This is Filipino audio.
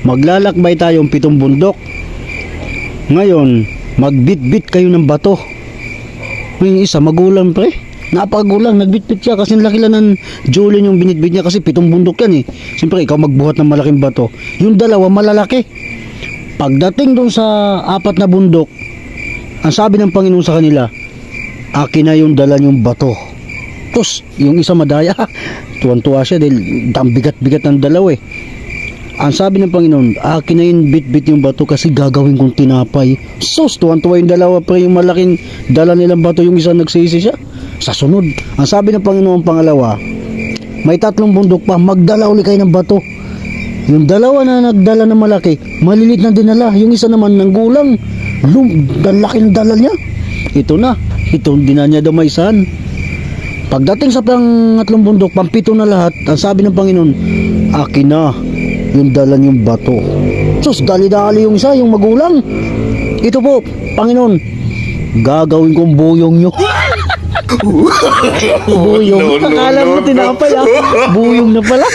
Maglalakbay tayong 7 bundok. Ngayon, magbitbit kayo ng bato. May isa magulang pre. Napakagulang, nagbitbit siya kasi laki lang ng Julien yung binitbit niya kasi 7 bundok yan eh. Siyempre ikaw magbuhat ng malaking bato. Yung dalawa malalaki. Pagdating dun sa 4 na bundok, ang sabi ng Panginoon sa kanila, akin na yung dala yung bato. Tapos, yung isa madaya, tuwan-tuwa siya dahil bigat-bigat ng dalaw eh. Ang sabi ng Panginoon, akin na yung bit-bit yung bato kasi gagawin kong tinapay. Sus, tuwan-tuwa yung dalawa pre, yung malaking dala nilang bato, yung isa nagsisi siya. Sa sunod, ang sabi ng Panginoon pangalawa, may 3 bundok pa, magdala uli kayo ng bato. Yung dalawa na nagdala na malaki, malilit na dinala. Yung isa naman ng gulang, laki ng dala niya. Ito hindi na niya damaisan. Pagdating sa pangatlong bundok, pampito na lahat, ang sabi ng Panginoon, akin na yung dala yung bato. Sus, dali-dali yung isa, yung magulang. Ito po, Panginoon, gagawin kong buyong nyo. Buyong? Akala mo tinapay ah. Buyong na pala.